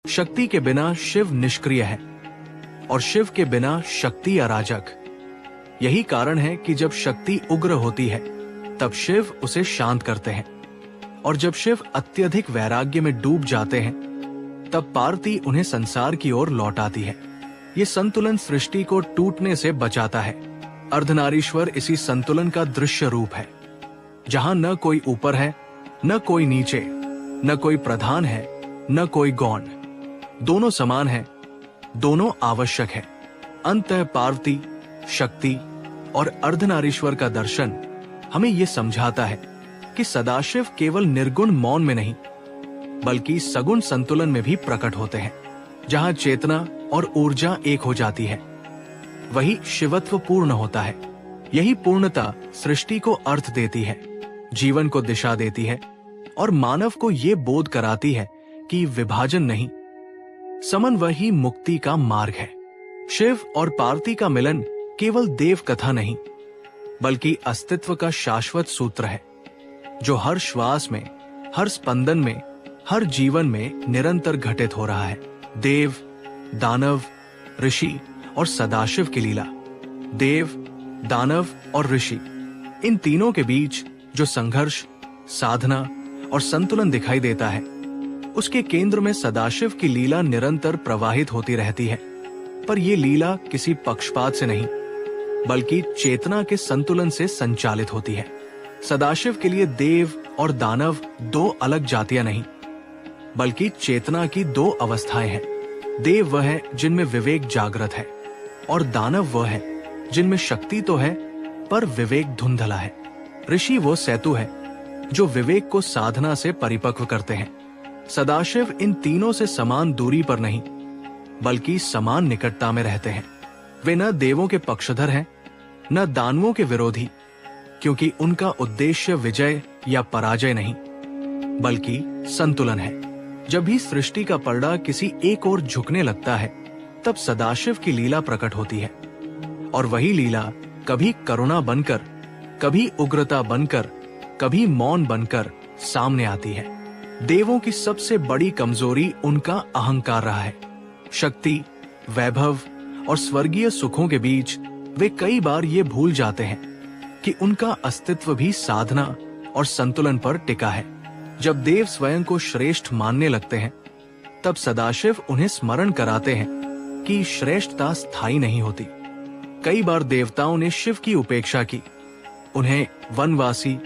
शक्ति के बिना शिव निष्क्रिय है और शिव के बिना शक्ति अराजक। यही कारण है कि जब शक्ति उग्र होती है तब शिव उसे शांत करते हैं, और जब शिव अत्यधिक वैराग्य में डूब जाते हैं तब पार्वती उन्हें संसार की ओर लौटाती है। ये संतुलन सृष्टि को टूटने से बचाता है। अर्धनारीश्वर इसी संतुलन का दृश्य रूप है, जहां न कोई ऊपर है, न कोई नीचे, न कोई प्रधान है, न कोई गौण। दोनों समान है, दोनों आवश्यक है। अंततः पार्वती, शक्ति और अर्धनारीश्वर का दर्शन हमें यह समझाता है कि सदाशिव केवल निर्गुण मौन में नहीं बल्कि सगुण संतुलन में भी प्रकट होते हैं। जहां चेतना और ऊर्जा एक हो जाती है वही शिवत्व पूर्ण होता है। यही पूर्णता सृष्टि को अर्थ देती है, जीवन को दिशा देती है और मानव को ये बोध कराती है कि विभाजन नहीं, समन्वय ही मुक्ति का मार्ग है। शिव और पार्वती का मिलन केवल देव कथा नहीं बल्कि अस्तित्व का शाश्वत सूत्र है, जो हर श्वास में, हर स्पंदन में, हर जीवन में निरंतर घटित हो रहा है। देव, दानव, ऋषि और सदाशिव की लीला। देव, दानव और ऋषि, इन तीनों के बीच जो संघर्ष, साधना और संतुलन दिखाई देता है, उसके केंद्र में सदाशिव की लीला निरंतर प्रवाहित होती रहती है। पर यह लीला किसी पक्षपात से नहीं बल्कि चेतना के संतुलन से संचालित होती है। सदाशिव के लिए देव और दानव दो अलग जातियां नहीं बल्कि चेतना की दो अवस्थाएं हैं। देव वह है जिनमें विवेक जागृत है और दानव वह है जिनमें शक्ति तो है पर विवेक धुंधला है। ऋषि वो सेतु है जो विवेक को साधना से परिपक्व करते हैं। सदाशिव इन तीनों से समान दूरी पर नहीं बल्कि समान निकटता में रहते हैं। वे न देवों के पक्षधर हैं न दानवों के विरोधी, क्योंकि उनका उद्देश्य विजय या पराजय नहीं बल्कि संतुलन है। जब भी सृष्टि का पलड़ा किसी एक ओर झुकने लगता है तब सदाशिव की लीला प्रकट होती है, और वही लीला कभी करुणा बनकर, कभी उग्रता बनकर, कभी मौन बनकर सामने आती है। देवों की सबसे बड़ी कमजोरी उनका अहंकार रहा है। शक्ति, वैभव और स्वर्गीय सुखों के बीच वे कई बार ये भूल जाते हैं कि उनका अस्तित्व भी साधना और संतुलन पर टिका है। जब देव स्वयं को श्रेष्ठ मानने लगते हैं तब सदाशिव उन्हें स्मरण कराते हैं कि श्रेष्ठता स्थायी नहीं होती। कई बार देवताओं ने शिव की उपेक्षा की, उन्हें वनवासी